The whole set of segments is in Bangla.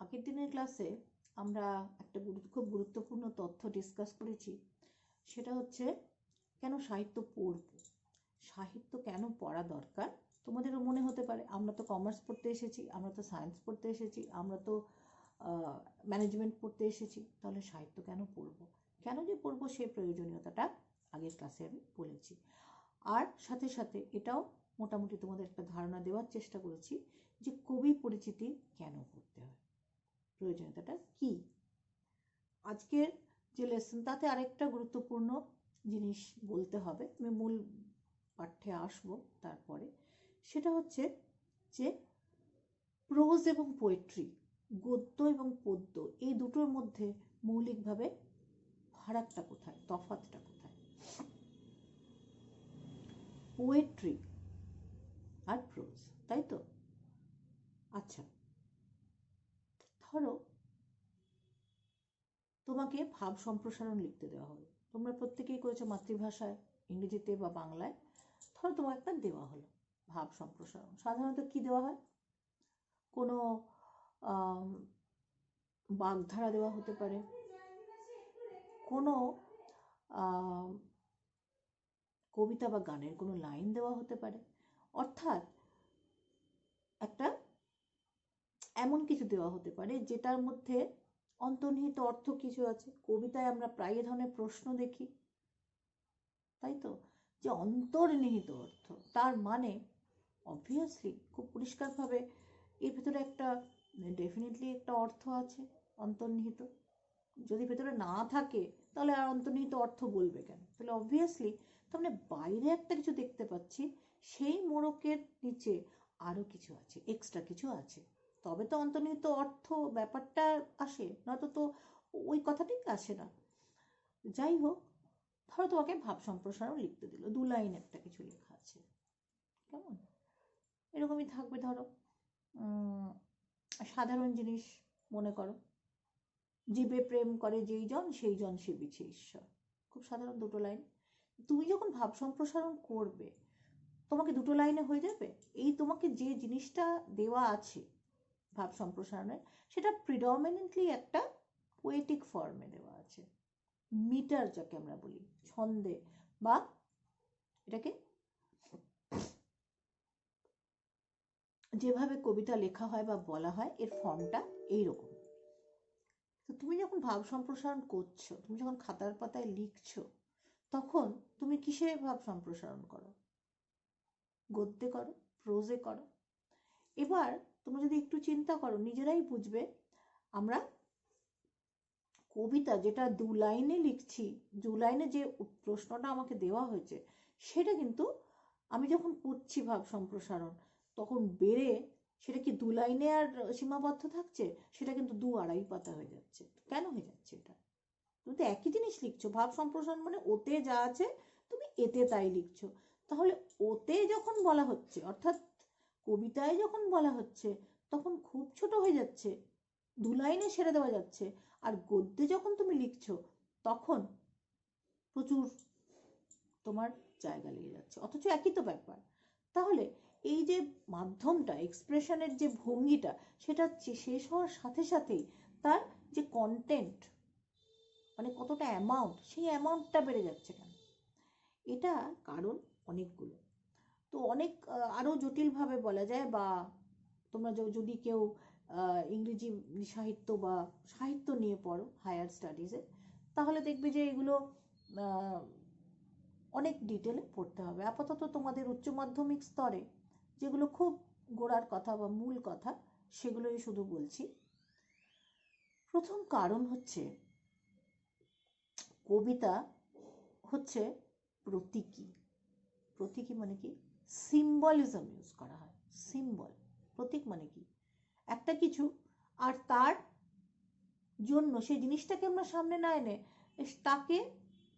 আগের দিনের ক্লাসে আমরা একটা খুব গুরুত্বপূর্ণ তথ্য ডিসকাস করেছি। সেটা হচ্ছে কেন সাহিত্য পড়ব, সাহিত্য কেন পড়া দরকার। তোমাদেরও মনে হতে পারে আমরা তো কমার্স পড়তে এসেছি, আমরা তো সায়েন্স পড়তে এসেছি, আমরা তো ম্যানেজমেন্ট পড়তে এসেছি, তাহলে সাহিত্য কেন পড়ব, কেন যে পড়ব সেই প্রয়োজনীয়তাটা আগের ক্লাসে আমি বলেছি। আর সাথে সাথে এটাও মোটামুটি তোমাদের একটা ধারণা দেওয়ার চেষ্টা করেছি যে কবি পরিচিতি কেন পড়তে হয়, প্রয়োজনীয়তাটা কি। আজকের যে লেসন তাতে আরেকটা গুরুত্বপূর্ণ জিনিস বলতে হবে, আমি মূল পাঠ্যে আসবো তারপরে। সেটা হচ্ছে যে প্রোজ এবং পোয়েট্রি, গদ্য এবং পদ্য, এই দুটোর মধ্যে মৌলিকভাবে ফারাকটা কোথায়, তফাৎটা কোথায়। পোয়েট্রি আর প্রোজ, তাই তো? আচ্ছা, ধরো তোমাকে ভাব সম্প্রসারণ লিখতে দেওয়া হলো, তোমরা প্রত্যেকেই করেছো মাতৃভাষায়, ইংরেজিতে বা বাংলায়। ধরো তোমার একটা দেওয়া হলো ভাব সম্প্রসারণ। সাধারণত কি দেওয়া হয়, কোনো বাগধারা দেওয়া হতে পারে, কোনো কবিতা বা গানের কোনো লাইন দেওয়া হতে পারে, অর্থাৎ একটা এমন কিছু দেওয়া হতে পারে যেটার মধ্যে অন্তর্নিহিত অর্থ কিছু আছে। কবিতায় আমরা প্রায় এ ধরনের প্রশ্ন দেখি, তাই তো, যে অন্তর্নিহিত অর্থ, তার মানে অবভিয়াসলি খুব পরিষ্কারভাবে এর ভেতরে একটা ডেফিনেটলি একটা অর্থ আছে অন্তর্নিহিত। যদি ভেতরে না থাকে তাহলে আর অন্তর্নিহিত অর্থ বলবে কেন? তাহলে অবভিয়াসলি তার মানে বাইরে একটা কিছু দেখতে পাচ্ছি, সেই মোড়কের নিচে আরও কিছু আছে, এক্সট্রা কিছু আছে, তবে তো অন্তর্নিহিত অর্থ ব্যাপারটা আসে, নয়তো তো ওই কথাটাই আসে না। যাই হোক, ধরো তোমাকে ভাব সম্প্রসারণ লিখতে দিল, 2 লাইন একটা কিছু লেখা আছে, কেমন এরকমই থাকবে। ধরো সাধারণ জিনিস মনে করো, জীবে প্রেম করে যেই জন সেই জন সেবিছে ঈশ্বর, খুব সাধারণ 2 লাইন। তুমি যখন ভাব সম্প্রসারণ করবে তোমাকে 2 লাইনে হয়ে যাবে? এই তোমাকে যে জিনিসটা দেওয়া আছে ভাব সম্প্রসারণের, সেটা প্রিডমিনেন্টলি একটা পোয়েটিক ফর্মে দেওয়া আছে, মিটার যাকে আমরা বলি, ছন্দে, বা এটাকে যেভাবে কবিতা লেখা হয় বা বলা হয় এর ফর্মটা এইরকম। তো তুমি যখন ভাব সম্প্রসারণ করছো, তুমি যখন খাতার পাতায় লিখছো, তখন তুমি কিসে ভাব সম্প্রসারণ করো? গদ্যে করো, প্রোজে করো। এবার তোমরা যদি একটু চিন্তা করো নিজেরাই বুঝবে, আমরা কবিতা যেটা 2 লাইনে লিখছি, 2 লাইনে যে প্রশ্নটা আমাকে দেওয়া হয়েছে, সেটা কিন্তু আমি যখন করছি ভাব সম্প্রসারণ, তখন বেড়ে সেটা কি 2 লাইনে আর সীমাবদ্ধ থাকছে, সেটা কিন্তু 2-2.5 পাতা হয়ে যাচ্ছে। কেন হয়ে যাচ্ছে এটা? তুমি তো একই জিনিস লিখছো, ভাব সম্প্রসারণ মানে ওতে যা আছে তুমি এতে তাই লিখছো। তাহলে ওতে যখন বলা হচ্ছে, অর্থাৎ কবিতায় যখন বলা হচ্ছে, তখন খুব ছোট হয়ে যাচ্ছে, 2 লাইনে সেরে দেওয়া যাচ্ছে। আর গদ্যে যখন তুমি লিখছো, তখন প্রচুর তোমার জায়গা লেগে যাচ্ছে, অথচ একই তো ব্যাপার। তাহলে এই যে মাধ্যমটা, এক্সপ্রেশনের যে ভঙ্গিটা, সেটা শেষ হওয়ার সাথে সাথেই তার যে কন্টেন্ট, মানে কতটা অ্যামাউন্ট, সেই অ্যামাউন্টটা বেড়ে যাচ্ছে কেন? এটা কারণ অনেকগুলো। তো অনেক আরও জটিলভাবে বলা যায়, বা তোমরা যদি কেউ ইংরেজি সাহিত্য বা সাহিত্য নিয়ে পড়ো হায়ার স্টাডিজে, তাহলে দেখবে যে এগুলো অনেক ডিটেলে পড়তে হবে। আপাতত তোমাদের উচ্চ মাধ্যমিক স্তরে যেগুলো খুব গোড়ার কথা বা মূল কথা, সেগুলোই শুধু বলছি। প্রথম কারণ হচ্ছে, কবিতা হচ্ছে প্রতীকী। প্রতীকী মানে কি? সিম্বলিজম ইউজ করা হয়। সিম্বল, প্রতীক মানে কি? একটা কিছু, আর তার জন্য সেই জিনিসটাকে আমরা সামনে না এনে তাকে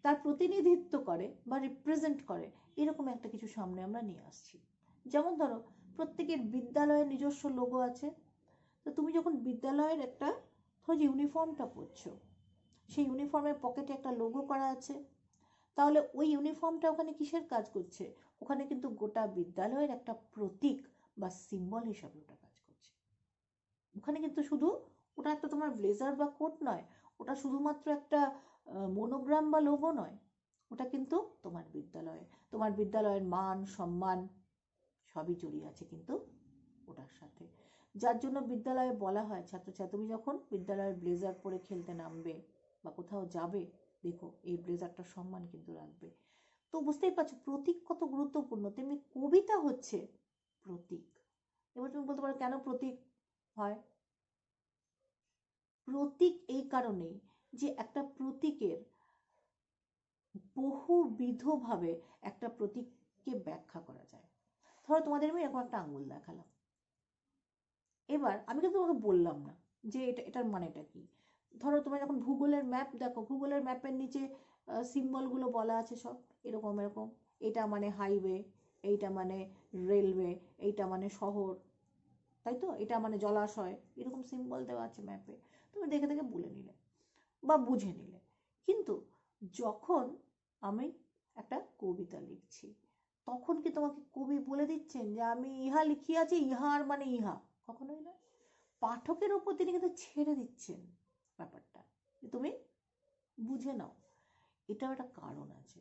তার প্রতিনিধিত্ব করে বা রিপ্রেজেন্ট করে, এরকম একটা কিছু সামনে আমরা নিয়ে আসছি। যেমন ধরো প্রত্যেকের বিদ্যালয়ের নিজস্ব লোগো আছে। তো তুমি যখন বিদ্যালয়ের একটা ধরো ইউনিফর্মটা পরছো, সেই ইউনিফর্মের পকেটে একটা লোগো করা আছে, তাহলে ওই ইউনিফর্মটা ওখানে কিসের কাজ করছে? ওখানে কিন্তু গোটা বিদ্যালয়ের একটা প্রতীক বা সিম্বল হিসাবে ওটা কাজ করছে। ওখানে কিন্তু শুধু ওটা একটা তোমার ব্লেজার বা কোট নয়, ওটা শুধুমাত্র একটা মনোগ্রাম বা লোগো নয়, ওটা কিন্তু তোমার বিদ্যালয়ের মান সম্মান সবই জড়িয়ে আছে কিন্তু ওটার সাথে। যার জন্য বিদ্যালয়ে বলা হয় ছাত্রছাত্রী, তুমি যখন বিদ্যালয়ের ব্লেজার পরে খেলতে নামবে বা কোথাও যাবে, দেখো এই ব্লেজারটার সম্মান কিন্তু রাখবে। তো বুঝতেই পারছো প্রতীক কত গুরুত্বপূর্ণ। তেমনি কবিতা হচ্ছে প্রতীক। এবার তুমি বলতে পারো কেন প্রতীক হয়? প্রতীক এই কারণেই যে একটা প্রতীকের বহুবিধভাবে একটা প্রতীককে ব্যাখ্যা করা যায়। ধরো তোমাদের আমি এরকম একটা আঙুল দেখালাম, এবার আমি কিন্তু তোমাকে বললাম না যে এটার মানেটা কি। ধরো তোমরা যখন ভূগোলের ম্যাপ দেখো, ভূগোলের ম্যাপের নিচে সিম্বলগুলো বলা আছে সব এরকম এরকম, এটা মানে হাইওয়ে, এইটা মানে রেলওয়ে, এইটা মানে শহর, তাই তো, এটা মানে জলাশয়, এরকম সিম্বল দেওয়া আছে ম্যাপে। তুমি দেখে দেখে বলে নিলে বা বুঝে নিলে। কিন্তু যখন আমি একটা কবিতা লিখছি, তখন কি তোমাকে কবি বলে দিচ্ছেন যে আমি ইহা লিখিয়াছি, ইহার মানে ইহা? কখনোই না। পাঠকের ওপর তিনি কিন্তু ছেড়ে দিচ্ছেন ব্যাপারটা, তুমি বুঝে নাও। এটাও একটা কারণ আছে,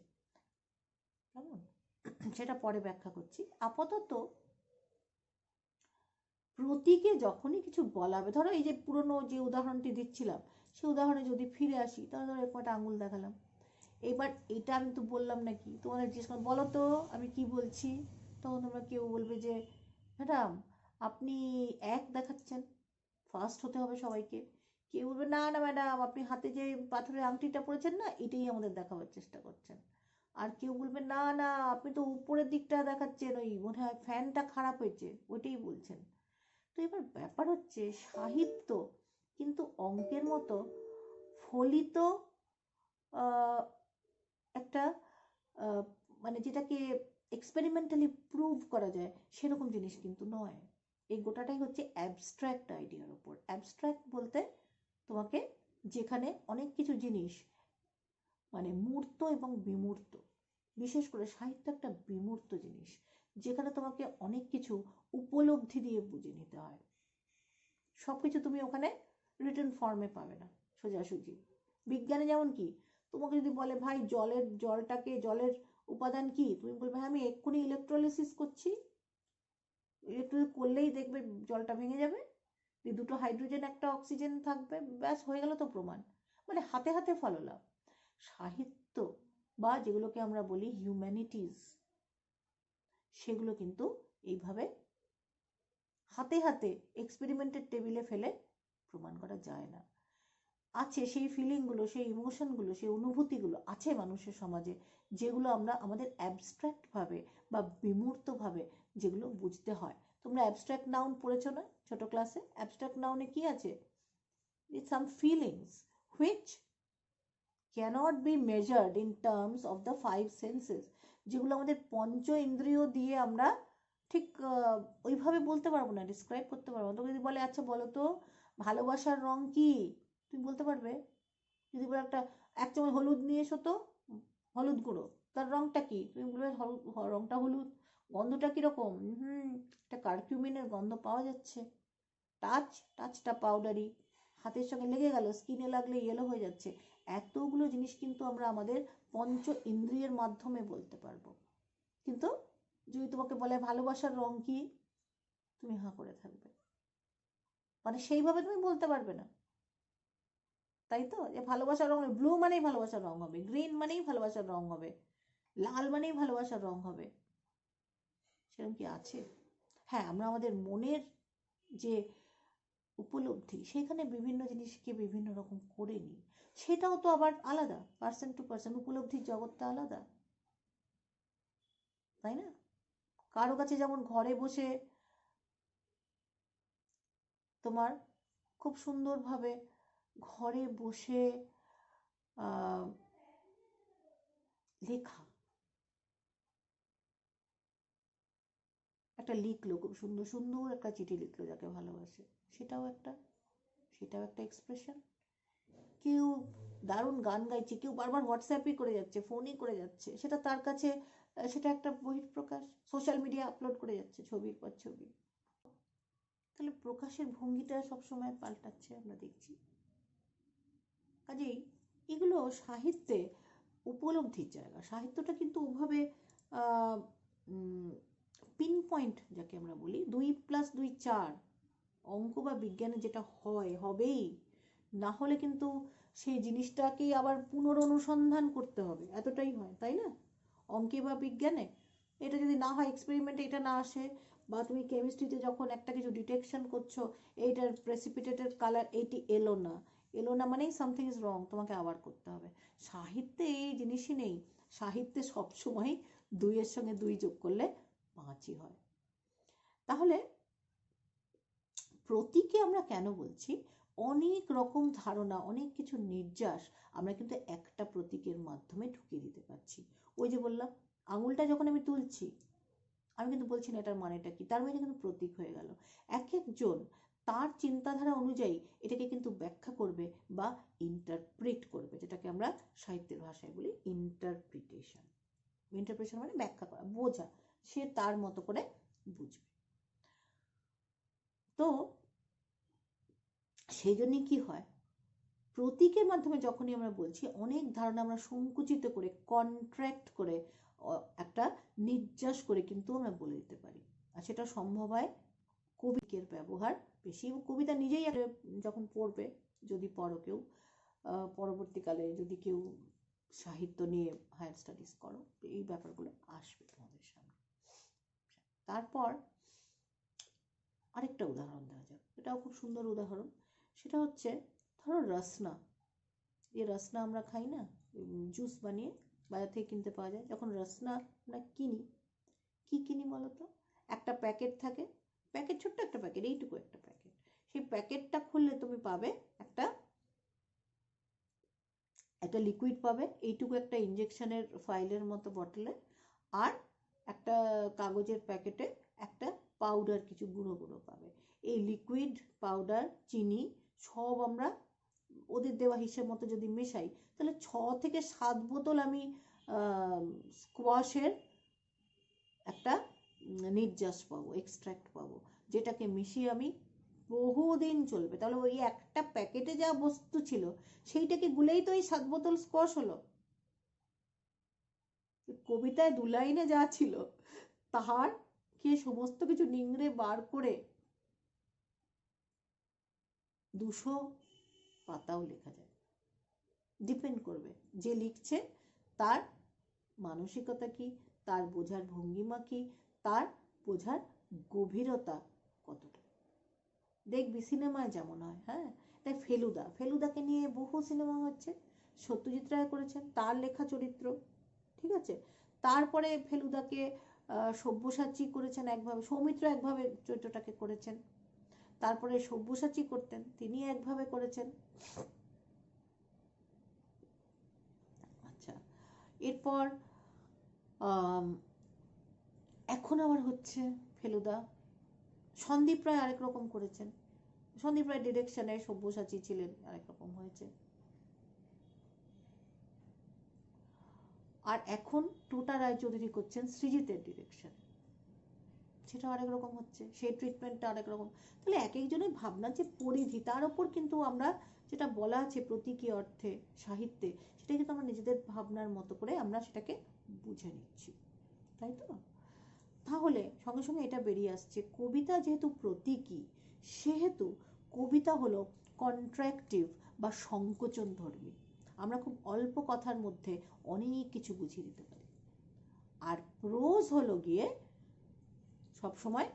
কেমন সেটা পরে ব্যাখ্যা করছি। আপাতত প্রতীকে যখনই কিছু বলা হবে, ধরো এই যে পুরনো যে উদাহরণটি দিচ্ছিলাম, সেই উদাহরণে যদি ফিরে আসি, তাহলে ধরো এরকম একটা আঙুল দেখালাম। এবার এটা আমি তো বললাম নাকি, তোমাদের জিজ্ঞেস করো বলো তো আমি কি বলছি, তখন তোমরা কেউ বলবে যে ম্যাডাম আপনি এক দেখাচ্ছেন, ফার্স্ট হতে হবে সবাইকে। কেউ বলবে না না ম্যাডাম আপনি হাতে যে পাথরের আংটিটা পরেছেন না, এটাই আমাদের দেখাবার চেষ্টা করছেন। আর কেউ বলবে না না আপনি তো উপরের দিকটা দেখাচ্ছেন, ওই মনে হয় ফ্যানটা খারাপ হয়েছে ওইটাই বলছেন। তো এবার ব্যাপার হচ্ছে সাহিত্য কিন্তু অঙ্কের মতো ফলিত একটা মানে যেটাকে এক্সপেরিমেন্টালি প্রুভ করা যায় সেরকম জিনিস কিন্তু নয়। এই গোটাটাই হচ্ছে অ্যাবস্ট্র্যাক্ট আইডিয়ার ওপর। অ্যাবস্ট্র্যাক্ট বলতে তোমাকে যেখানে অনেক কিছু জিনিস মানে মূর্ত এবং বিমূর্ত, বিশেষ করে সাহিত্য একটা বিমূর্ত জিনিস, যেখানে তোমাকে অনেক কিছু উপলব্ধি দিয়ে বুঝে নিতে হয়। সব কিছু তুমি ওখানে রিটেন ফর্মে পাবে না সোজাসুজি। বিজ্ঞানে যেমন কি, তোমাকে যদি বলে ভাই জলের উপাদান কি, তুমি বলবে হ্যাঁ আমি এক্ষুনি ইলেকট্রোলাইসিস করছি, ইলেকট্রোলাইসিস করলেই দেখবে জলটা ভেঙে যাবে, দুটো হাইড্রোজেন একটা অক্সিজেন থাকবে, ব্যাস হয়ে গেল তো প্রমাণ। মানে হাতে হাতে ফললাম। সাহিত্য বা যেগুলোকে আমরা বলি হিউম্যানিটিজ, সেগুলো কিন্তু এইভাবে হাতে হাতে এক্সপেরিমেন্টের টেবিলে ফেলে প্রমাণ করা যায় না। আছে সেই ফিলিংগুলো, সেই ইমোশনগুলো, সেই অনুভূতিগুলো আছে মানুষের সমাজে, যেগুলো আমরা আমাদের অ্যাবস্ট্র্যাক্টভাবে বা বিমূর্তভাবে যেগুলো বুঝতে হয়। তোমরা অ্যাবস্ট্র্যাক্ট নাউন পড়েছো না ছোট ক্লাসে? অ্যাবস্ট্র্যাক্ট নাউনে কি আছে? It's some feelings which cannot be measured in terms of the five senses, যেগুলো আমাদের পঞ্চ ইন্দ্রিয় দিয়ে আমরা ঠিক ওইভাবে বলতে পারবো না, ডিসক্রাইব করতে পারবো না। তোকে যদি বলে আচ্ছা বলো তো ভালোবাসার রং কি, তুমি বলতে পারবে? যদি বলে একটা এক চামচ হলুদ নিয়ে এসো তো, হলুদ গুঁড়ো, তার রংটা কি, তুমি বলবে রংটা হলুদ। গন্ধটা কিরকম? একটা কারকিউমিনের গন্ধ পাওয়া যাচ্ছে। টাচটা পাউডারি, হাতের সঙ্গে লেগে গেল, স্কিনে লাগলে ইয়েলো হয়ে যাচ্ছে। এতগুলো জিনিস কিন্তু আমরা আমাদের পঞ্চ ইন্দ্রিয়ের মাধ্যমে বলতে পারবো। কিন্তু যদি তোমাকে বলে ভালোবাসার রং কি, তুমি হাঁ করে থাকবে, মানে সেইভাবে তুমি বলতে পারবে না, তাই তো? যে ভালোবাসার রং ব্লু মানেই ভালোবাসার রং হবে, গ্রিন মানেই ভালোবাসার রং হবে, লাল মানেই ভালোবাসার রং হবে, সেরকম কি আছে? হ্যাঁ, আমরা আমাদের মনের যে উপলব্ধি, সেখানে বিভিন্ন জিনিসকে বিভিন্ন রকম করে নিই, সেটাও তো আবার আলাদা, পার্সন টু পার্সন উপলব্ধির জগৎটা আলাদা, তাই না? কারো কাছে যেমন ঘরে বসে তোমার খুব সুন্দরভাবে ঘরে বসে লেখা, একটা লিখলো খুব সুন্দর সুন্দর একটা চিঠি লিখলো যাকে ভালোবাসে, সেটাও একটা এক্সপ্রেশন। কেউ দারুণ গান গাইছে, কেউ বারবার হোয়াটসঅ্যাপই করে যাচ্ছে, ফোনই করে যাচ্ছে, সেটা তার কাছে সেটা একটা বহিঃপ্রকাশ। সোশ্যাল মিডিয়া আপলোড করে যাচ্ছে ছবির পর ছবি, তাহলে প্রকাশের ভঙ্গিটা সবসময় পাল্টাচ্ছে আমরা দেখছি। কাজেই এগুলো সাহিত্যে উপলব্ধির জায়গা। সাহিত্যটা কিন্তু ওভাবে পিন পয়েন্ট যাকে আমরা বলি 2+2 4 অঙ্ক বা বিজ্ঞানে যেটা হবেই, না হলে কিন্তু সেই জিনিসটাকেই আবার পুনরনুসন্ধান করতে হবে, এতটাই হয়, তাই না? অঙ্কে বা বিজ্ঞানে এটা যদি না হয়, এক্সপেরিমেন্টে এটা না আসে, বা তুমি কেমিস্ট্রিতে যখন একটা কিছু ডিটেকশন করছো, এইটার প্রেসিপিটেটেড কালার এইটি এলো না মানেই সামথিং ইজ রং, তোমাকে আবার করতে হবে। সাহিত্যে এই জিনিসই নেই। সাহিত্যে সবসময় 2-এর সঙ্গে 2 যোগ করলে 5ই হয়। তাহলে প্রতীকে আমরা কেন বলছি? অনেক রকম ধারণা, অনেক কিছু নির্যাস আমরা কিন্তু একটা প্রতীকের মাধ্যমে ঢুকিয়ে দিতে পারছি। ওই যে বললাম, আঙুলটা যখন আমি তুলছি, আমি কিন্তু বলছি না এটার মানেটা কি, তার মানে কিন্তু প্রতীক হয়ে গেল। এক একজন তার চিন্তাধারা অনুযায়ী এটাকে কিন্তু ব্যাখ্যা করবে বা ইন্টারপ্রিট করবে, যেটাকে আমরা সাহিত্যের ভাষায় বলি ইন্টারপ্রিটেশন। ইন্টারপ্রিটেশন মানে ব্যাখ্যা করা, বোঝা, সে তার মতো করে বুঝবে। তো সেই জন্যই কি হয়, প্রতীকের মাধ্যমে যখনই আমরা বলছি, অনেক ধারণা আমরা সংকুচিত করে, কন্ট্রাক্ট করে, একটা নির্যাস করে কিন্তু আমরা বলে দিতে পারি। আর সেটা সম্ভব হয় কবিকের ব্যবহার বেশি। কবিতা নিজেই যখন পড়বে, যদি পড়ো কেউ, পরবর্তীকালে যদি কেউ সাহিত্য নিয়ে হায়ার স্টাডিজ করো, এই ব্যাপারগুলো আসবে তোমাদের সামনে। তারপর আরেকটা উদাহরণ দেওয়া যাক, এটাও খুব সুন্দর উদাহরণ। সেটা হচ্ছে, ধরো রসনা। এই রসনা আমরা খাই না, জুস বানিয়ে বাজার থেকে কিনতে পাওয়া যায়। যখন রসনা আমরা কিনি, কি কিনি বলো তো? একটা প্যাকেট থাকে, প্যাকেট, ছোট্ট একটা প্যাকেট, এইটুকু একটা প্যাকেট। সেই প্যাকেটটা খুললে তুমি পাবে একটা লিকুইড পাবে, এইটুকু একটা ইঞ্জেকশনের ফাইলের মতো বটলে, আর একটা কাগজের প্যাকেটে একটা পাউডার, কিছু গুঁড়ো গুঁড়ো পাবে। এই লিকুইড, পাউডার, চিনি সব আমরা ওদের দেওয়া হিসেব মতো যদি মেশাই, তাহলে 6 থেকে 7 বোতল আমি স্কোয়াশের একটা নির্যাস পাবো, এক্সট্র্যাক্ট পাবো, যেটাকে মিশিয়ে আমি বহুদিন চলবে। তাহলে ওই একটা প্যাকেটে যা বস্তু ছিল, সেইটাকে গুলেই তো এই 7 বোতল স্কোয়াশ হলো। কবিতায় 2 লাইনে যা ছিল, তাহার কে সমস্ত কিছু নিংড়ে বার করে 200 পাতাও লেখা যায়। ডিপেন্ড করবে যে লিখছে তার মানসিকতা কি, তার বোঝার ভঙ্গিমা কি, তার বোঝার গভীরতা কতটা। দেখবি সিনেমায় যেমন হয়, হ্যাঁ, তাই ফেলুদাকে নিয়ে বহু সিনেমা হচ্ছে। সত্যজিৎ রায় করেছেন, তার লেখা চরিত্র, ঠিক আছে। তারপরে ফেলুদাকে সব্যসাচী করেছেন একভাবে, সৌমিত্র একভাবে চরিত্রটাকে করেছেন। তারপরে সব্যসাচী করতেন, তিনি একভাবে করেছেন। আচ্ছা, এরপর এখন আবার হচ্ছে ফেলুদা। সন্দীপ রায় আরেক রকম করেছেন, সন্দীপ রায় ডিরেকশনে সব্যসাচী ছিলেন, আরেক রকম হয়েছে। আর এখন টোটা রায়চৌধুরী করছেন সৃজিতের ডিরেকশন, সেটা আরেক রকম হচ্ছে, সেই ট্রিটমেন্টটা আরেক রকম। তাহলে এক একজনের ভাবনা যে পরিধি, তার ওপর কিন্তু আমরা যেটা বলা আছে প্রতীকী অর্থে সাহিত্যে, সেটা কিন্তু আমরা নিজেদের ভাবনার মতো করে আমরা সেটাকে বুঝে নিচ্ছি, তাই তো? তাহলে সঙ্গে সঙ্গে এটা বেরিয়ে আসছে, কবিতা যেহেতু প্রতীকী, সেহেতু কবিতা হলো কন্ট্রাক্টিভ বা সংকোচন ধর্মী। আমরা খুব অল্প কথার মধ্যে অনেক কিছু বুঝিয়ে দিতে পারি। আর প্রোজ হলো গিয়ে সবসময়,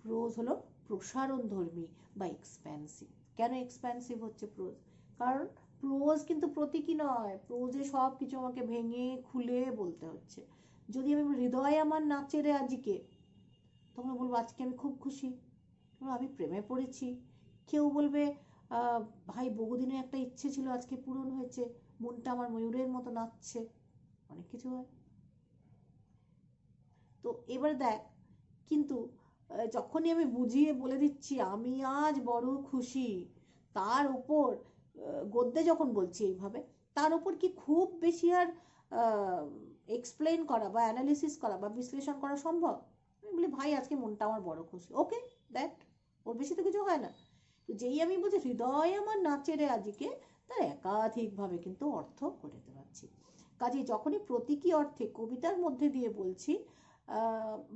প্রোজ হলো প্রসারণ ধর্মী বা এক্সপ্যান্সিভ। কেন এক্সপ্যান্সিভ হচ্ছে প্রোজ? কারণ প্রোজ কিন্তু প্রতীকী নয়, প্রোজে সব কিছু আমাকে ভেঙে খুলে বলতে হচ্ছে। যদি আমি হৃদয় আমার নাচে রে আজকে, তখন বলবো আজকে আমি খুব খুশি, আমি প্রেমে পড়েছি। কেউ বলবে ভাই বহুদিনের একটা ইচ্ছে ছিল আজকে পূরণ হয়েছে, মনটা আমার ময়ূরের মতো নাচছে, অনেক কিছু হয়। তো এবার দেখ, কিন্তু যখনই আমি বুঝিয়ে বলে দিচ্ছি আমি আজ বড় খুশি, তার উপর গদ্যে যখন বলছি এইভাবে, তার উপর কি খুব বেশি আর এক্সপ্লেন করা বা অ্যানালিসিস করা বা বিশ্লেষণ করা সম্ভব? আমি বলি ভাই আজকে মনটা আমার বড় খুশি, ওকে দ্যাট, ওর বেশি তো কিছু হয় না। তো যেই আমি বলছি হৃদয় আমার নাচে রে আজিকে, তার একাধিকভাবে কিন্তু অর্থ করে দিতে পারছি। কাজেই যখনই প্রতীকী অর্থে কবিতার মধ্যে দিয়ে বলছি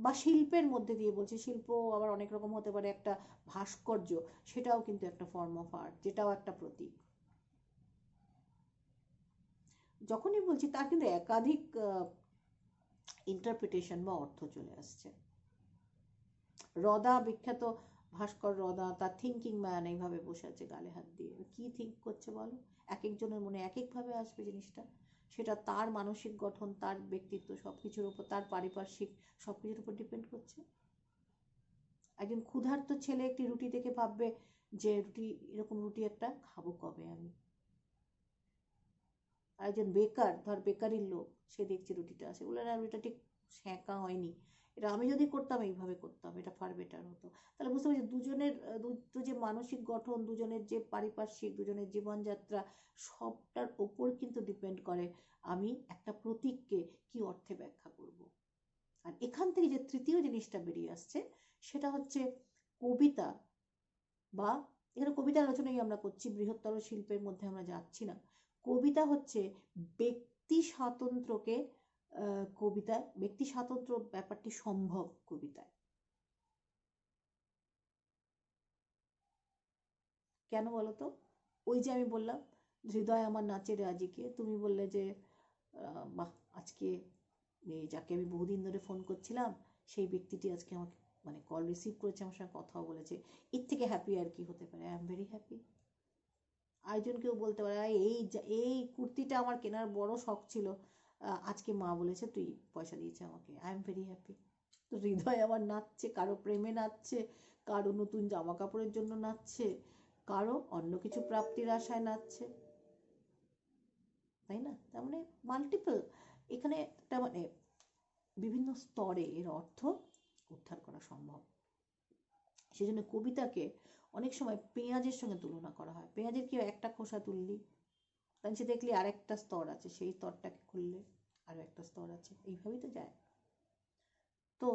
বা শিল্পের মধ্যে দিয়ে বলছি, শিল্প আবার অনেক রকম হতে পারে, একটা ভাস্কর্য সেটাও কিন্তু একটা ফর্ম অফ আর্ট, যেটাও একটা প্রতীক। যখনই বলছি তার কিন্তু একাধিক ইন্টারপ্রিটেশন বা অর্থ চলে আসছে। রদা, বিখ্যাত ভাস্কর রদা, তার থিঙ্কিং ম্যান এইভাবে বসে আছে গালে হাত দিয়ে, কি থিঙ্ক করছে বলো? এক একজনের মনে এক একভাবে আসবে জিনিসটা, সেটা তার মানসিক গঠন, তার ব্যক্তিত্ব, সব কিছুর উপর, তার পারিপার্শ্বিক সব কিছুর উপর ডিপেন্ড করছে। একজন ক্ষুধার্ত ছেলে একটি রুটি দেখে ভাববে যে রুটি, এরকম রুটি একটা খাবো কবে আমি। আর একজন বেকার, ধর বেকারির লোক, সে দেখছে রুটিটা আছে, বলে না রুটিটা ঠিক সেঁকা হয়নি, এটা আমি যদি করতাম এইভাবে করতাম, এটা ফার বেটার হতো। তাহলে বুঝতে পারছি দুজনের যে মানসিক গঠন, দুজনের যে পারিপার্শ্বিক, দুজনের জীবনযাত্রা, সবটার ওপর কিন্তু ডিপেন্ড করে আমি একটা প্রতীককে কি অর্থে ব্যাখ্যা করব। আর এখান থেকে যে তৃতীয় জিনিসটা বেরিয়ে আসছে সেটা হচ্ছে কবিতা, বা এখানে কবিতার আলোচনাই আমরা করছি, বৃহত্তর শিল্পের মধ্যে আমরা যাচ্ছি না। কবিতা হচ্ছে ব্যক্তি স্বাতন্ত্র্যকে, কবিতায় ব্যক্তি স্বাতন্ত্র্য ব্যাপারটি সম্ভব কবিতায়। কেন বলতো? ওই যে আমি বললাম হৃদয় আমার নাচের আজিকে, তুমি বললে যে বাহ, আজকে যাকে আমি বহুদিন ধরে ফোন করছিলাম সেই ব্যক্তিটি আজকে আমাকে মানে কল রিসিভ করেছে, আমার সঙ্গে কথাও বলেছে, এর থেকে হ্যাপি আর কি হতে পারে? I am very happy. আরেকজনকেও বলতে পারে এই কুর্তিটা আমার কেনার বড় শখ ছিল, আজকে মা বলেছে তুই পয়সা দিয়েছে আমাকে, আই এম ভেরি হ্যাপি। তো হৃদয় আমার নাচছে, কারো প্রেমে নাচছে, কারো নতুন জামা কাপড়ের জন্য নাচছে, কারো অন্য কিছু প্রাপ্তির আশায় নাচছে, তাই না? তার মানে মাল্টিপল, এখানে তার মানে বিভিন্ন স্তরে এর অর্থ উদ্ধার করা সম্ভব। সেজন্য কবিতাকে অনেক সময় পেঁয়াজের সঙ্গে তুলনা করা হয়। পেঁয়াজের কি একটা খোসা তুললি, তার নিচে দেখলি আরেকটা স্তর আছে, সেই স্তরটাকে খুললে আরো একটা স্তর আছে, এইভাবেই তো যায়। তো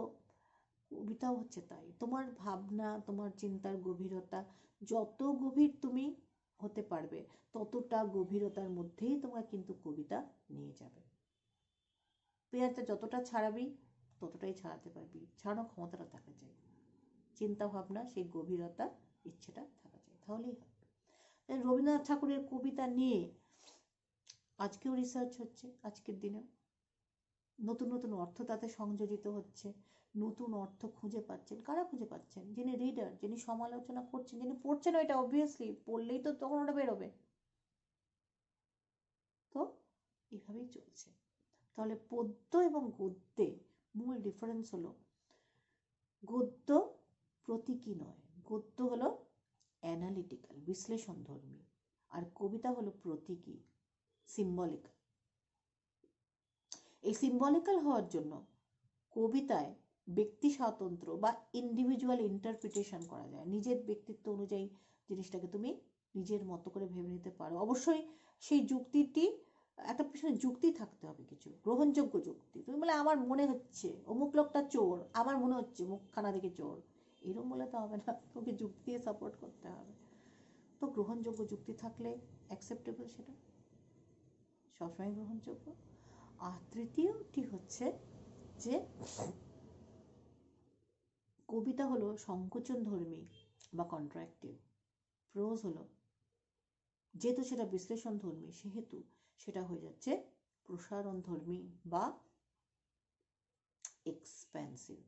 কবিতাও হচ্ছে তাই, তোমার ভাবনা, তোমার চিন্তার গভীরতা যত গভীর তুমি হতে পারবে, ততটা গভীরতার মধ্যেই তোমার কিন্তু কবিতা নিয়ে যাবে। পেঁয়াজটা যতটা ছাড়াবি ততটাই ছাড়াতে পারবি, ছাড়ানোর ক্ষমতাটা থাকা চাই, চিন্তা ভাবনা, সেই গভীরতা, ইচ্ছেটা থাকা চাই, তাহলেই হবে। রবীন্দ্রনাথ ঠাকুরের কবিতা নিয়ে আজকেও রিসার্চ হচ্ছে, আজকের দিনে নতুন নতুন অর্থ তাতে সংযোজিত হচ্ছে, নতুন অর্থ খুঁজে পাচ্ছেন। কারা খুঁজে পাচ্ছেন? যিনি রিডার, যিনি সমালোচনা করছেন, যিনি পড়ছেন, ওইটা অবভিয়াসলি পড়লেই তো তখন ওটা বেরোবে। তো এইভাবেই চলছে। তাহলে পদ্য এবং গদ্যে মূল ডিফারেন্স হলো, গদ্য প্রতীকী নয়, গদ্য হলো অ্যানালিটিক্যাল, বিশ্লেষণধর্মী, আর কবিতা হলো প্রতীকী, সিম্বলিক্যাল। এই সিম্বলিক্যাল হওয়ার জন্য কবিতায় ব্যক্তি স্বাতন্ত্র্য বা ইন্ডিভিজুয়াল ইন্টারপ্রিটেশন করা যায়, নিজের ব্যক্তিত্ব অনুযায়ী জিনিসটাকে তুমি নিজের মতো করে ভেবে নিতে পারো। অবশ্যই সেই যুক্তিটি, একটা পিছনে যুক্তি থাকতে হবে, কিছু গ্রহণযোগ্য যুক্তি। তুমি বলে আমার মনে হচ্ছে অমুক লোকটা চোর, আমার মনে হচ্ছে মুখখানা দেখে চোর, এরকম বলে তো হবে না, তোকে যুক্তি দিয়ে সাপোর্ট করতে হবে। তো গ্রহণযোগ্য যুক্তি থাকলে অ্যাকসেপ্টেবল, সেটা সবসময় গ্রহণযোগ্য। আর তৃতীয়টি হচ্ছে যে কবিতা হলো সংকোচন ধর্মী বা কন্ট্রাক্টিভ, প্রোজ হলো যেহেতু সেটা বিশ্লেষণ ধর্মী, সেহেতু সেটা হয়ে যাচ্ছে প্রসারণ ধর্মী বা এক্সপ্যান্সিভ,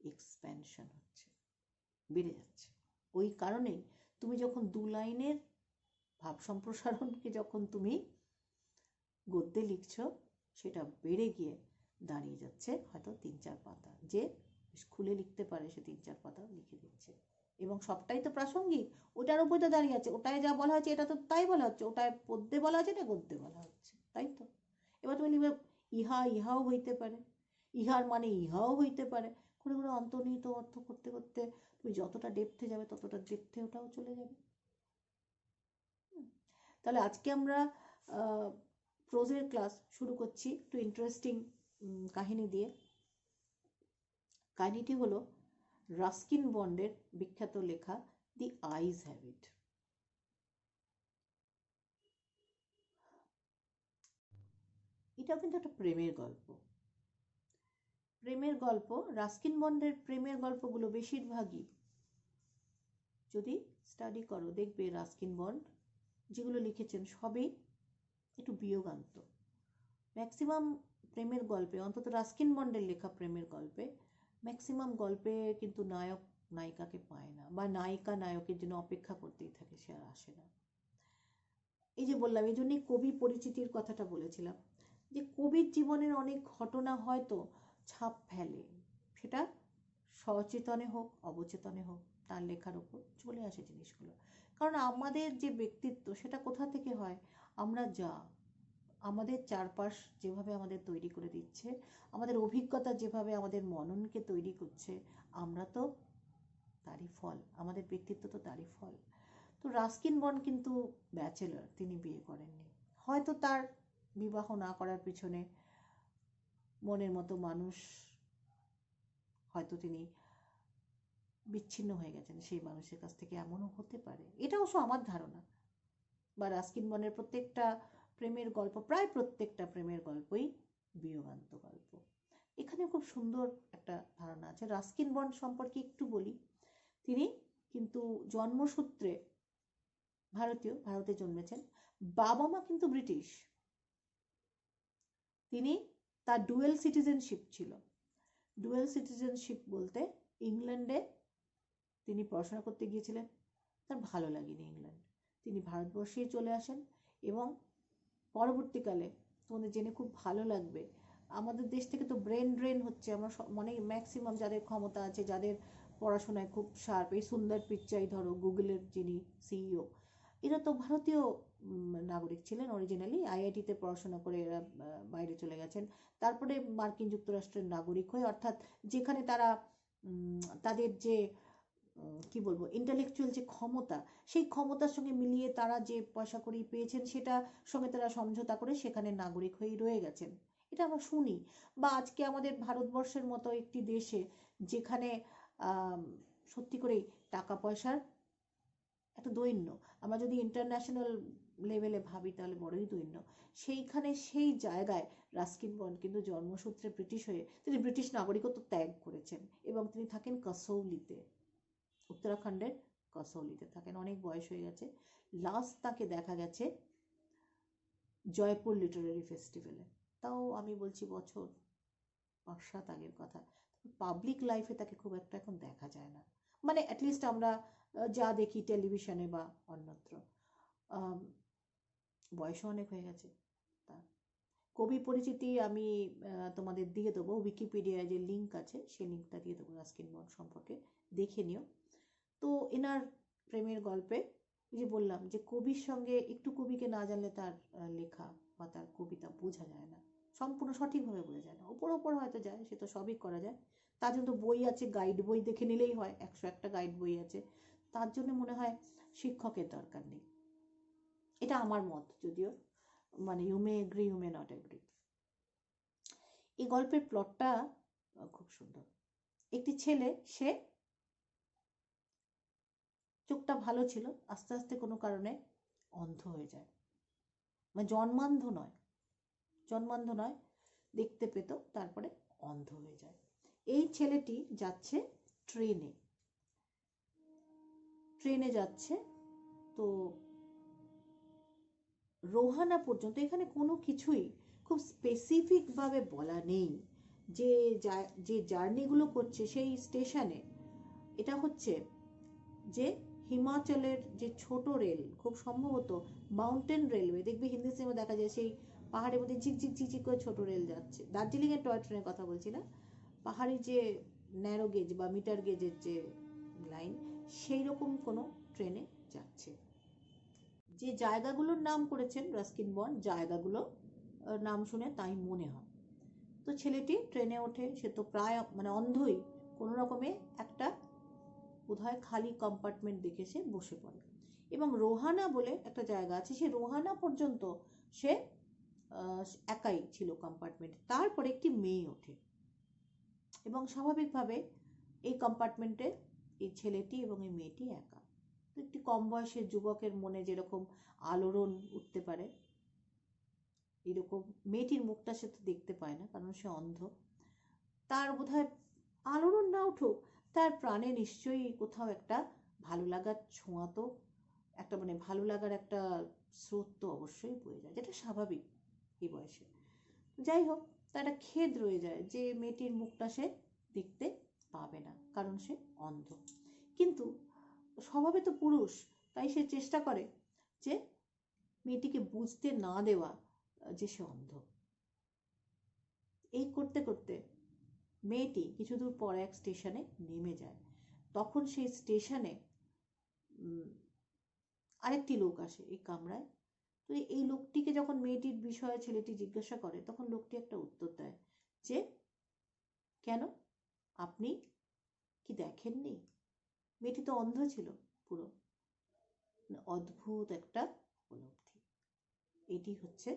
এক্সপ্যানশন হচ্ছে, বেড়ে যাচ্ছে। ওই কারণেই তুমি যখন দু লাইনের ভাব সম্প্রসারণকে যখন তুমি গদ্যে লিখছ, সেটা বেড়ে গিয়ে দাঁড়িয়ে যাচ্ছে হয়তো 3-4 পাতা, যে খুলে লিখতে পারে সে 3-4 পাতা লিখে দিচ্ছে, এবং সবটাই তো প্রাসঙ্গিক, ওটার উপর তো দাঁড়িয়ে আছে, ওটায় যা বলা হচ্ছে এটা তো তাই বলা হচ্ছে, ওটায় পদ্যে বলা হচ্ছে, এটা গদ্যে বলা হচ্ছে, তাই তো। এবার তুমি লিখবে ইহা ইহাও হইতে পারে, ইহার মানে ইহাও হইতে পারে, করে করে অন্তর্নিহিত অর্থ করতে করতে তুমি যতটা ডেপথে যাবে ততটা ডেপথে ওটাও চলে যাবে। তাহলে আজকে আমরা প্রোজের ক্লাস শুরু করছি একটু ইন্টারেস্টিং কাহিনী দিয়ে। কাহিনীটি হলো রাস্কিন বন্ডের বিখ্যাত লেখা দি আইজ হ্যাভ ইট। এটাও কিন্তু একটা প্রেমের গল্প। প্রেমের গল্প, রাস্কিন বন্ডের প্রেমের গল্পগুলো বেশিরভাগই যদি স্টাডি করো দেখবে রাস্কিন বন্ড যেগুলো লিখেছেন সবই একটু বিয়োগান্ত। ম্যাক্সিমাম প্রেমের গল্পে, অন্তত রাস্কিন বন্ডের লেখা প্রেমের গল্পে ম্যাক্সিমাম গল্পে কিন্তু নায়ক নায়িকাকে পায় না, বা নায়িকা নায়কের জন্য অপেক্ষা করতেই থাকে, সে আর আসে না। এই যে বললাম, এই জন্যই কবি পরিচিতির কথাটা বলেছিলাম, যে কবির জীবনের অনেক ঘটনা হয়তো ছাপ ফেলে, সেটা সচেতনে হোক অবচেতনে হোক, তার লেখার উপর চলে আসে জিনিসগুলো। কারণ আমাদের যে ব্যক্তিত্ব সেটা কোথা থেকে হয়? আমরা যা আমাদের চারপাশ যেভাবে আমাদের তৈরি করে দিচ্ছে, আমাদের অভিজ্ঞতা যেভাবে আমাদের মননকে তৈরি করছে, আমরা তো তারই ফল, আমাদের ব্যক্তিত্ব তো তারই ফল। তো রাস্কিন বন্ড কিন্তু ব্যাচেলর, তিনি বিয়ে করেননি। হয়তো তার বিবাহ না করার পিছনে মনের মতো মানুষ, হয়তো তিনি বিচ্ছিন্ন হয়ে গেছেন সেই মানুষের কাছ থেকে, এমনও হতে পারে। এটা অবশ্য আমার ধারণা। বা রাস্কিন বন্ডের প্রত্যেকটা প্রেমের গল্প, প্রায় প্রত্যেকটা প্রেমের গল্পই বিয়োগান্ত গল্প। এখানে খুব সুন্দর একটা ধারণা আছে। রাস্কিন বন্ড সম্পর্কে একটু বলি। তিনি কিন্তু জন্মসূত্রে ভারতীয়, ভারতে জন্মেছেন, বাবা মা কিন্তু ব্রিটিশ। তিনি, তার ডুয়েল সিটিজেনশিপ ছিল। ডুয়েল সিটিজেনশিপ বলতে ইংল্যান্ডে তিনি পড়াশোনা করতে গিয়েছিলেন, তার ভালো লাগেনি ইংল্যান্ড, তিনি ভারতবর্ষেই চলে আসেন। এবং পরবর্তীকালে তোমাদের জেনে খুব ভালো লাগবে, আমাদের দেশ থেকে তো ব্রেন ড্রেন হচ্ছে, আমরা মানে ম্যাক্সিমাম যাদের ক্ষমতা আছে, যাদের পড়াশোনায় খুব শার্প, এই সুন্দর পিচাই ধরো, গুগলের যিনি সিইও, এরা তো ভারতীয় নাগরিক ছিলেন অরিজিনালি, আইআইটিতে পড়াশোনা করে এরা বাইরে চলে গেছেন, তারপরে মার্কিন যুক্তরাষ্ট্রের নাগরিক হয়ে, অর্থাৎ যেখানে তারা তাদের যে কি বলবো ইন্টেলেকচুয়াল যে ক্ষমতা, সেই ক্ষমতার সঙ্গে মিলিয়ে তারা যে পয়সা কড়ি পেয়েছেন সেটা সঙ্গে তারা সমঝোতা করে সেখানে নাগরিক হয়েই রয়ে গেছেন। এটা আমরা শুনি। বা আজকে আমাদের ভারতবর্ষের মতো একটি দেশে, যেখানে সত্যি করেই টাকা পয়সার একটা দৈন্য, আমরা যদি ইন্টারন্যাশনাল লেভেলে ভাবি তাহলে বড়ই দৈন্য, সেইখানে সেই জায়গায় রাস্কিন বন্ড কিন্তু জন্মসূত্রে ব্রিটিশ হয়ে তিনি ব্রিটিশ নাগরিকত্ব ত্যাগ করেছেন, এবং তিনি থাকেন কাসৌলিতে, উত্তরাখণ্ডের কাসৌলিতে থাকেন। অনেক বয়স হয়ে গেছে। লাস্ট তাকে দেখা গেছে জয়পুর লিটারারি ফেস্টিভ্যালে, তাও আমি বলছি বছর 5-7 আগের কথা। পাবলিক লাইফে তাকে খুব একটা এখন দেখা যায় না, মানে অ্যাটলিস্ট আমরা যা দেখি টেলিভিশনে বা অন্যত্র। বয়সও অনেক হয়ে গেছে তার। কবি পরিচিতি আমি তোমাদের দিয়ে দেবো, উইকিপিডিয়ায় যে লিঙ্ক আছে সেই লিঙ্কটা দিয়ে দেবো রাস্কিন বন্ড সম্পর্কে, দেখে নিও। তো এনার প্রেমের গল্পে যে বললাম যে কবির সঙ্গে, একটু কবিকে না জানলে তার লেখা বা তার কবিতা বোঝা যায় না, সম্পূর্ণ সঠিকভাবে বোঝা যায় না। ওপর ওপর হয়তো যায়, সে তো সবই করা যায়, তার জন্য তো বই আছে, গাইড বই দেখে নিলেই হয়, 101টা গাইড বই আছে, তার জন্য মনে হয় শিক্ষকের দরকার নেই। এটা আমার মত, যদিও মানে you may agree you may not agree. এই গল্পের প্লটটা খুব সুন্দর। একটি ছেলে, সে চোখটা ভালো ছিল, আস্তে আস্তে কোনো কারণে অন্ধ হয়ে যায়, মানে জন্মান্ধ নয়, দেখতে পেত, তারপরে অন্ধ হয়ে যায়। এই ছেলেটি যাচ্ছে ট্রেনে যাচ্ছে, তো রোহানা পর্যন্ত, এখানে কোনো কিছুই খুব স্পেসিফিকভাবে বলা নেই যে যে জার্নিগুলো করছে সেই স্টেশনে। এটা হচ্ছে যে হিমাচলের যে ছোট রেল, খুব সম্ভবত মাউন্টেন রেলওয়ে, দেখবি হিন্দি সিনেমা দেখা যায়, সেই পাহাড়ের মধ্যে ঝিকঝিক ঝিকঝিক করে ছোট রেল যাচ্ছে। দার্জিলিংয়ের টয় ট্রেনের কথা বলছি না, পাহাড়ি যে ন্যারো গেজ বা মিটার গেজের যে লাইন, সেই রকম কোনো ট্রেনে যাচ্ছে। যে জায়গাগুলোর নাম করেছেন রাস্কিন বন্ড, জায়গাগুলো নাম শুনে তাই মনে হয়। তো ছেলেটি ট্রেনে ওঠে, সে তো প্রায় মানে অন্ধই, কোনো রকমে একটা বোধহয় খালি কম্পার্টমেন্ট দেখে সে বসে পড়ে, এবং রোহানা বলে একটা জায়গা আছে, সে রোহানা পর্যন্ত সে একাই ছিল কম্পার্টমেন্টে। তারপরে একটি মেয়ে ওঠে, এবং স্বাভাবিকভাবে এই কম্পার্টমেন্টে এই ছেলেটি এবং এই মেয়েটি একা। তো একটি কম বয়সের যুবকের মনে যেরকম আলোড়ন উঠতে পারে, এরকম মেয়েটির মুখটা সে তো দেখতে পায় না কারণ সে অন্ধ, তার বোধহয় আলোড়ন না উঠুক, তার প্রাণে নিশ্চয়ই কোথাও একটা ভালো লাগার ছোঁয়া তো, একটা মানে ভালো লাগার একটা স্রোত তো অবশ্যই বয়ে যায়, যেটা স্বাভাবিক এই বয়সে। যাই হোক, তার একটা খেদ রয়ে যায় যে মেয়েটির মুখটা সে দেখতে পাবে না কারণ সে অন্ধ। কিন্তু স্বভাবে তো পুরুষ, তাই সে চেষ্টা করে যে মেয়েটিকে বুঝতে না দেওয়া যে সে অন্ধ। এই করতে করতে মেয়েটি কিছু দূর পর এক স্টেশনে নেমে যায়। তখন সেই স্টেশনে আরেকটি লোক আসে এই কামরায়। তো এই লোকটিকে যখন মেয়েটির বিষয়ে ছেলেটি জিজ্ঞাসা করে, তখন লোকটি একটা উত্তর দেয় যে, কেন, আপনি কি দেখেননি? মেয়েটি তো অন্ধ ছিল পুরো। অদ্ভুত একটা উপলব্ধি। এটি হচ্ছে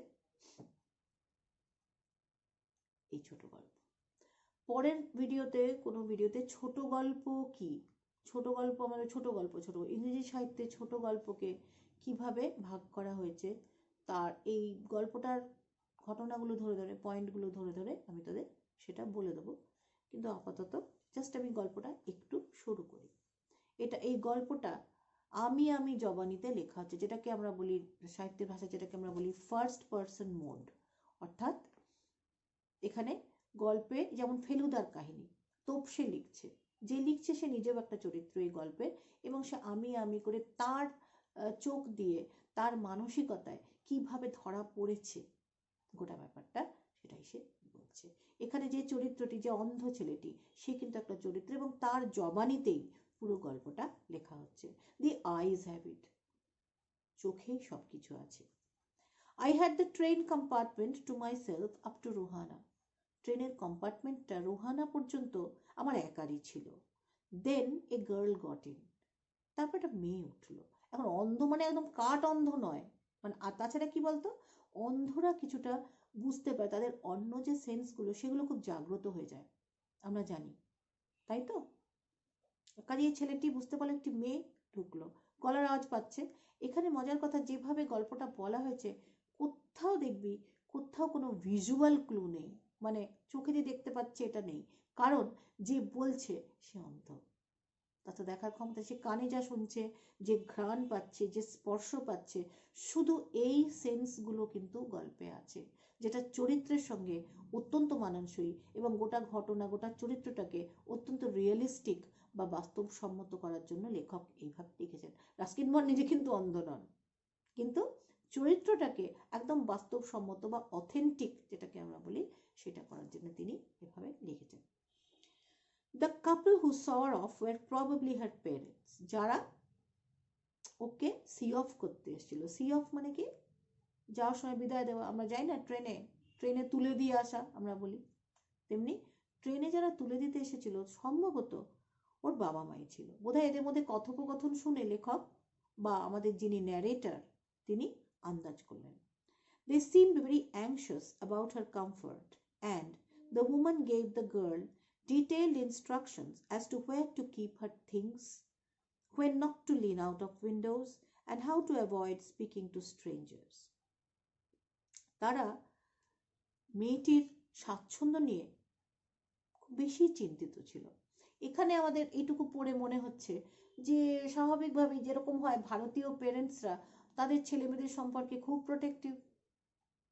এই ছোট গল্প। পরের ভিডিওতে, কোনো ভিডিওতে ছোট গল্প কি, ছোট গল্প আমাদের ছোট গল্প ইংরেজি সাহিত্যে ছোট গল্পকে কিভাবে ভাগ করা হয়েছে, তার এই গল্পটার ঘটনাগুলো ধরে ধরে, পয়েন্টগুলো ধরে ধরে আমি তাদের সেটা বলে দেবো। কিন্তু আপাতত জাস্ট আমি গল্পটা একটু শুরু করি। এই গল্পটা আমি জবানিতে লেখা হচ্ছে, যেটাকে আমরা বলি সাহিত্যের ভাষায়, যেটাকে আমরা বলি ফার্স্ট পারসন মোড। অর্থাৎ এখানে গল্পে যেমন ফেলুদার কাহিনী, তোপসে লিখছে, যে লিখছে সে নিজেও একটা চরিত্র এই গল্পের, এবং সে আমি করে তার চোখ দিয়ে তার মানসিকতায় কিভাবে ধরা পড়েছে গোটা ব্যাপারটা, সেটাই সে বলছে। এখানে যে চরিত্রটি, যে অন্ধ ছেলেটি, সে কিন্তু একটা চরিত্র, এবং তার জবানিতেই পুরো গল্পটা লেখা হচ্ছে। দি আইজ হ্যাভ ইট, চোখেই সবকিছু আছে। I had the train compartment to myself up to Rohana. ট্রেনের কম্পার্টমেন্টটা রোহানা পর্যন্ত আমার একারই ছিল। দেন এ গার্ল গট ইন, তারপর একটা মেয়ে উঠলো। এখন অন্ধ মানে একদম কাট অন্ধ নয়, মানে আর তাছাড়া কি বলতো, অন্ধরা কিছুটা বুঝতে পারে, তাদের অন্য যে সেন্সগুলো সেগুলো খুব জাগ্রত হয়ে যায়, আমরা জানি, তাই তো? কাজে ছেলেটি বুঝতে পারলো একটি মেয়ে ঢুকলো, গলার আওয়াজ পাচ্ছে। এখানে মজার কথা, যেভাবে গল্পটা বলা হয়েছে, কোথাও দেখবি কোথাও কোনো ভিজুয়াল ক্লু নেই, মানে চোখে যে দেখতে পাচ্ছে এটা নেই, কারণ যে বলছে সে অন্ধ। তা তো দেখার ক্ষমতা, সে কানে যা শুনছে, যে ঘ্রাণ পাচ্ছে, যে স্পর্শ পাচ্ছে, শুধু এই সেন্সগুলো কিন্তু গল্পে আছে, যেটা চরিত্রের সঙ্গে অত্যন্ত মানানসই, এবং গোটা ঘটনা, গোটা চরিত্রটাকে অত্যন্ত রিয়েলিস্টিক বা বাস্তবসম্মত করার জন্য লেখক এইভাবে লিখেছেন। রাস্কিন বন্ড নিজে কিন্তু অন্ধ নন, কিন্তু চরিত্রটাকে একদম বাস্তবসম্মত বা অথেন্টিক, যেটাকে আমরা বলি, সেটা করার জন্য তিনি এভাবে লিখেছেন। The couple who saw her off were probably her parents, যারা ওকে সি অফ করতে এসেছিল। সি অফ মানে কি, যাওয়ার সময় বিদায় দেওয়া, আমরা যাই না ট্রেনে, ট্রেনে তুলে দিয়ে আসা আমরা বলি, তেমনি ট্রেনে যারা তুলে দিতে এসেছিল সম্ভবত ওর বাবা মাই ছিল। বোধহয় এদের মধ্যে কথোপকথন শুনে লেখক বা আমাদের যিনি ন্যারেটর তিনি আন্দাজ করলেন। They seemed very anxious about her comfort, and the woman gave the girl detailed instructions as to where to keep her things, when not to lean out of windows, and how to avoid speaking to strangers. তারা মেয়েটির স্বাচ্ছন্দ্য নিয়ে খুব বেশি চিন্তিত ছিল। এখানে আমাদের এইটুকু পড়ে মনে হচ্ছে যে স্বাভাবিকভাবেই যেরকম হয়, ভারতীয় পেরেন্টসরা তাদের ছেলেমেয়েদের সম্পর্কে খুব প্রোটেক্টিভ।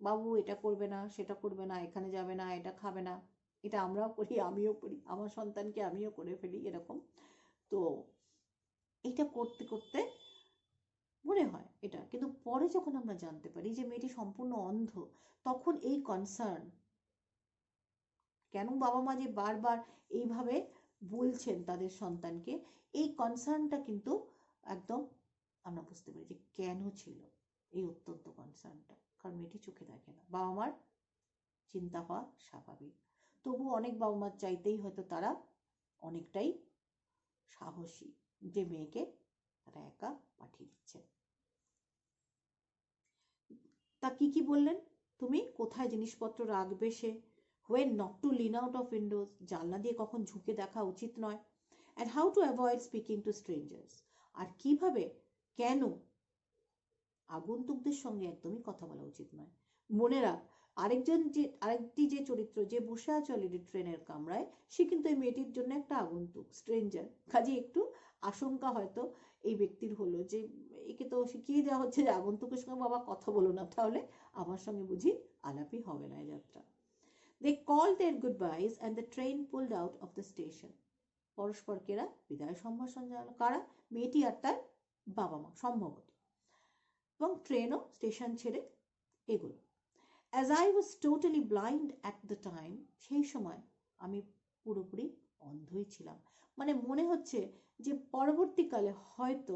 বাবু এটা করবে না, সেটা করবে না, এখানে যাবে না, এটা খাবে না। এটা আমরাও করি, আমিও করি, আমার সন্তানকে আমিও করে ফেলি এরকম। তো এটা করতে করতে মনে হয় এটা, কিন্তু পরে যখন আমরা জানতে পারি যে মেয়েটি সম্পূর্ণ অন্ধ, তখন এই কনসার্ন, কেন বাবা মা যে বারবার এইভাবে বলছেন তাদের সন্তানকে, এই কনসার্নটা কিন্তু একদম আমরা বুঝতে পারি যে কেন ছিল এই অত্যন্ত কনসার্নটা, কারণ মেয়েটি চোখে দেখে না। বাবা মার চিন্তা হওয়া স্বাভাবিক, তবু অনেক বাবা মার চাইতেই হয়তো তারা অনেকটাই সাহসী যে মেয়েকে তারা একা পাঠিয়ে দিচ্ছে। তা কি বললেন, তুমি কোথায় জিনিসপত্র রাখবে, সে when not to lean out of windows, জানলা দিয়ে কখন ঝুঁকে দেখা উচিত নয়, and how to avoid speaking to strangers. আর কিভাবে, কেন আগন্তুকদের সঙ্গে একদমই কথা বলা উচিত নয়। মনে রাখ, আরেকটি যে চরিত্র যে বসে আছে অলরেডি ট্রেনের কামরায়, সে কিন্তু এই মেয়েটির জন্য একটা আগন্তুক, স্ট্রেঞ্জার। কাজে একটু আশঙ্কা হয়তো এই ব্যক্তির হলো যে একে তো শিখিয়ে দেওয়া হচ্ছে যে আগন্তুকের সঙ্গে বাবা কথা বলো না, তাহলে আমার সঙ্গে বুঝি আলাপই হবে না এই যাত্রা। They called their goodbyes and the train pulled out of the station. পরস্পরকে এরা বিদায় সম্ভাষণ জানালো। কারা? মেয়েটি আর তার বাবা মা সম্ভবত। এবং ট্রেনও স্টেশন ছেড়ে এগোলো। As I was totally blind at the time, সেই সময় আমি পুরোপুরি অন্ধই ছিলাম। মানে মনে হচ্ছে যে পরবর্তীকালে হয়তো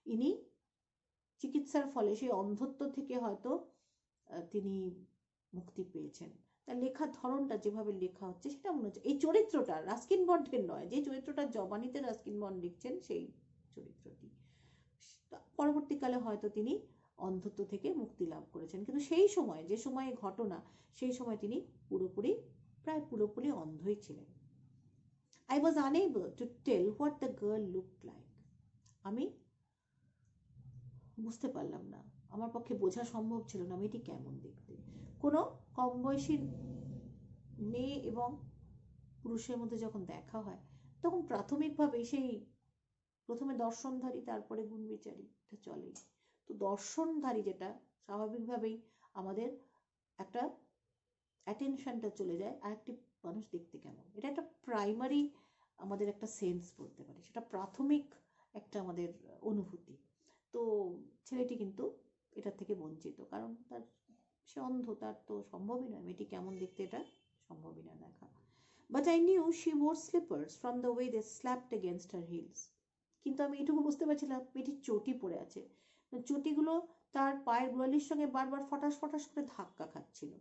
ইনি চিকিৎসার ফলে সেই অন্ধত্ব থেকে হয়তো তিনি মুক্তি পেয়েছেন। তার লেখার ধরনটা যেভাবে লেখা হচ্ছে সেটা মনে হচ্ছে এই চরিত্রটা রাস্কিন বন্ডের নয়, যে চরিত্রটা জবানিতে রাস্কিন বন্ড লিখছেন সেই চরিত্রটি। পরবর্তীকালে হয়তো তিনি অন্ধত্ব থেকে মুক্তি লাভ করেছেন, কিন্তু সেই সময় যে সময় ঘটনা, সেই সময় তিনি প্রায় পুরোপুরি অন্ধই ছিলেন। I was unable to tell what the girl looked like. আমি বুঝতে পারলাম না, আমার পক্ষে বোঝা সম্ভব ছিল না মেয়েটি কেমন দেখতে। কোনো কম বয়সী মেয়ে এবং পুরুষের মধ্যে যখন দেখা হয়, তখন প্রাথমিকভাবে সেই প্রথমে দর্শনধারী তারপরে গুণবিচারী, এটা চলেই। তো দর্শনধারী যেটা, স্বাভাবিকভাবেই আমাদের একটা অ্যাটেনশনটা চলে যায় আর একটি মানুষ দেখতে কেমন, এটা একটা প্রাইমারি আমাদের একটা সেন্স বলতে পারি, সেটা প্রাথমিক একটা আমাদের অনুভূতি। তো ছেলেটি কিন্তু এটার থেকে বঞ্চিত, কারণ তার সে অন্ধ, তার তো সম্ভবই নয় মেয়েটি কেমন দেখতে এটা সম্ভবই না দেখা। But I knew she wore slippers from the way they slapped against her heels. কিন্তু আমি এটুকু বুঝতে পারছিলাম মেয়েটির চটি পরে আছে, চটিগুলো তার পায়ের গোড়ালির সঙ্গে বারবার ফটাস ফটাস করে ধাক্কা খাচ্ছিল।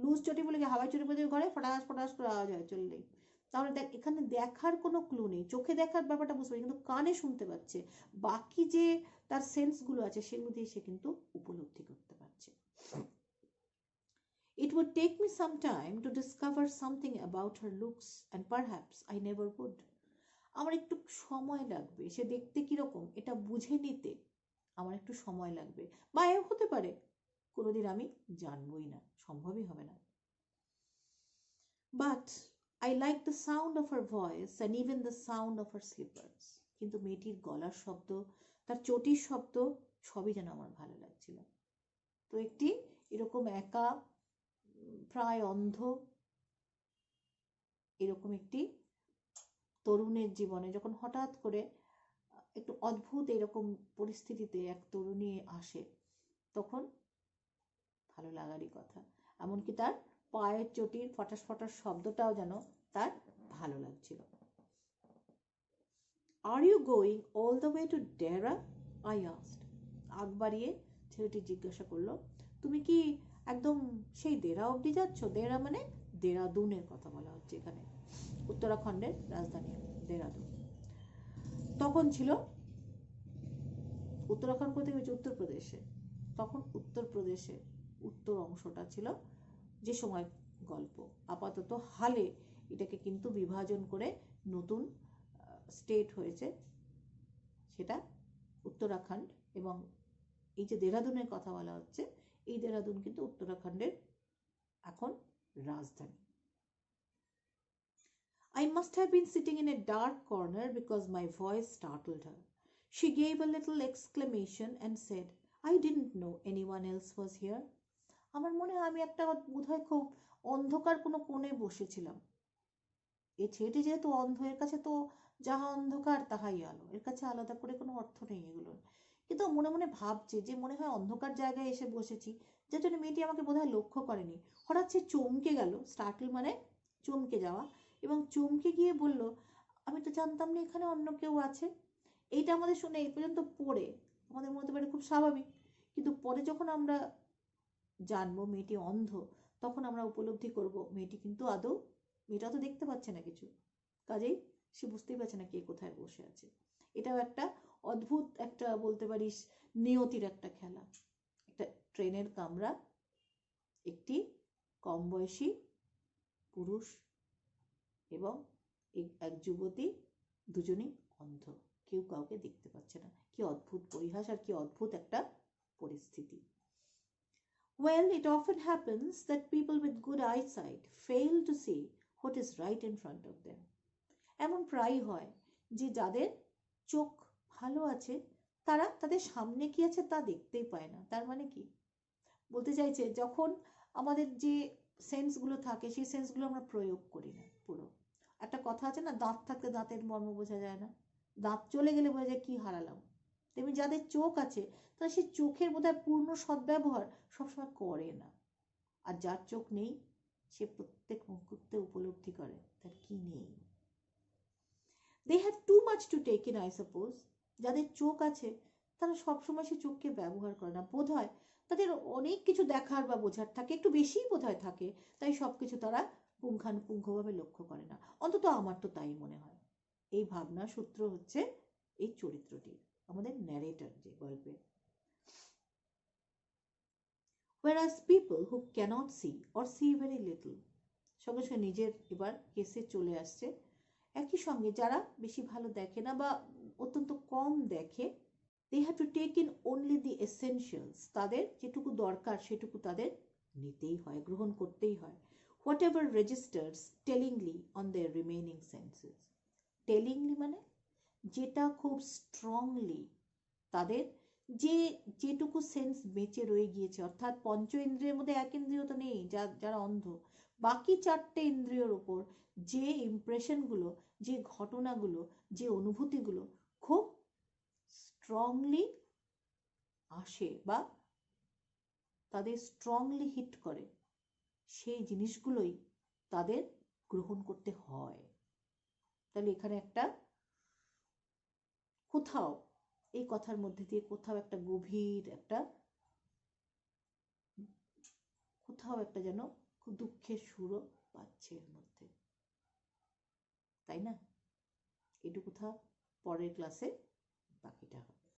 লুজ চটি বলে কি, হাওয়াই চটি পরে ঘরে ফটাস ফটাস করে আওয়াজ হয় চললেই। তাহলে দেখ, এখানে দেখার কোনো ক্লু নেই, চোখে দেখার ব্যাপারটা বুঝতে পারি, কিন্তু কানে শুনতে পাচ্ছে, বাকি যে তার সেন্সগুলো আছে সেগুলো দিয়ে সে কিন্তু উপলব্ধি করতে পারছে। It would take me some time to discover something about her looks and perhaps I never would. আমার একটু সময় লাগবে সে দেখতে কিরকম এটা বুঝে নিতে, আমার একটু সময় লাগবে, বা এও হতে পারে কোনোদিন আমি জানবই না, সম্ভবই হবে না। But I like the sound of her voice and even the sound of her slippers. কিন্তু মেয়েটির গলার শব্দ, তার চটির শব্দ সবই যেন আমার ভালো লাগছিল। তো একটি এরকম একা, প্রায় অন্ধ, এরকম একটি তরুণের জীবনে যখন হঠাৎ করে একটু অদ্ভুত এরকম পরিস্থিতিতে এক তরুণী আসে, তখন ভালো লাগারই কথা। এমনকি তার পায়ের চটির ফটাস ফটাস শব্দটাও যেন তার ভালো লাগছিল। Are you going all the way to Dera? I asked. আগ বাড়িয়ে ছেলেটি জিজ্ঞাসা করলো, তুমি কি একদম সেই দেরা অবধি যাচ্ছ? দেরা মানে দেরাদুনের কথা বলা হচ্ছে এখানে, উত্তরাখণ্ডের রাজধানী দেরাদুন। তখন ছিল উত্তরাখণ্ড কোথায় হয়েছে? উত্তরপ্রদেশে। তখন উত্তরপ্রদেশে উত্তর অংশটা ছিল যে সময় গল্প, আপাতত হালে এটাকে কিন্তু বিভাজন করে নতুন স্টেট হয়েছে, সেটা উত্তরাখণ্ড। এবং এই যে দেরাদুনের কথা বলা হচ্ছে, এই দেরাদুন কিন্তু উত্তরাখণ্ডের এখন রাজধানী। I must have been sitting in a dark corner because my voice startled her. She gave a little exclamation and said, I didn't know anyone else was here. আমার মনে হয় আমি একটা বোধহয় খুব অন্ধকার কোনো কোণে বসেছিলাম। এই ছেলেটি যেহেতু অন্ধ, এর কাছে তো যাহা অন্ধকার তাহাই আলো, এর কাছে আলাদা করে কোনো অর্থ নেই এগুলোর। কিন্তু মনে মনে ভাবছে যে মনে হয় অন্ধকার জায়গায় এসে বসেছি, যার জন্য মেয়েটি আমাকে বোধহয় লক্ষ্য করেনি। হঠাৎ সে চমকে গেল, স্টার্টল মানে চমকে যাওয়া, এবং চমকে গিয়ে বলল, আমি তো জানতাম না এখানে অন্য কেউ আছে। এইটা আমাদের শুনে এই পর্যন্ত পড়ে আমাদের মনে হতে পারে খুব স্বাভাবিক, কিন্তু পরে যখন আমরা জানবো মেয়েটি অন্ধ, তখন আমরা উপলব্ধি করব মেয়েটি কিন্তু আদৌ, মেয়েটা তো দেখতে পাচ্ছে না কিছু, কাজেই সে বুঝতেই পারছে না কে কোথায় বসে আছে। এটাও একটা অদ্ভুত একটা বলতে পারিস নিয়তির একটা খেলা। একটা ট্রেনের কামরা, একটি কম বয়সী পুরুষ এবং এক যুবতী, দুজনেই অন্ধ, কেউ কাউকে দেখতে পাচ্ছে না। কি অদ্ভুত পরিহাস আর কি অদ্ভুত একটা পরিস্থিতি। Well, it often happens that people with good eyesight fail to see what is right in front of them. এমন প্রায়ই হয় যে যাদের চোখ ভালো আছে তারা তাদের সামনে কি আছে তা দেখতেই পায় না। তার মানে কি বলতে চাইছে, যখন আমাদের যে সেন্সগুলো থাকে সেই সেন্সগুলো আমরা প্রয়োগ করি না পুরো। একটা কথা আছে না, দাঁত থাকতে দাঁতের মর্ম বোঝা যায় না, দাঁত চলে গেলে বোঝা যায় কি হারালাম। তেমনি যাদের চোখ আছে তারা সেই চোখের বোধহয় পূর্ণ সদ্ব্যবহার সবসময় করে না। আর যার চোখ নেই সে প্রত্যেক মুহূর্তে উপলব্ধি করে তার কি নেই। They have too much to take in, I suppose. যাদের চোখ আছে তারা সবসময় সে চোখকে ব্যবহার করে না। বোধ হয় তাদের অনেক কিছু দেখার বা বোঝার থাকে, একটু বেশিই বোধ হয় থাকে, তাই সবকিছু তারা পুঙ্খানুপুঙ্খভাবে লক্ষ্য করে না। অন্তত আমার তো তাই মনে হয়। এই ভাবনার সূত্র হচ্ছে এই চরিত্রটি, আমাদের ন্যারেটর যে গল্পের। Whereas people who cannot see or see very little, সঙ্গে সঙ্গে নিজের এবার কেসে চলে আসছে। একই সঙ্গে যারা বেশি ভালো দেখে না বা অত্যন্ত কম দেখে, they have to take in only the essentials. তাদের যেটুকু দরকার সেটুকু তাদের নিতেই হয়, গ্রহণ করতেই হয়। Whatever registers tellingly on their remaining senses. Tellingly মানে যেটা খুব স্ট্রংলি তাদের যেটুকু সেন্স বেঁচে রয়ে গিয়েছে, অর্থাৎ পঞ্চ ইন্দ্রিয়ের মধ্যে এক ইন্দ্রিয় তো নেই, যারা অন্ধ, বাকি চারটে ইন্দ্রিয়র ওপর যে ইমপ্রেশনগুলো, যে ঘটনাগুলো, যে অনুভূতিগুলো খুব স্ট্রংলি আসে বা তাদের স্ট্রংলি হিট করে, সেই জিনিসগুলোই তাদের গ্রহণ করতে হয়। তাহলে এখানে একটা কোথাও এই কথার মধ্যে দিয়ে কোথাও একটা গভীর একটা যেন খুব দুঃখের সুরও পাচ্ছে এর মধ্যে, তাই না? এটুকু পরের ক্লাসে বাকিটা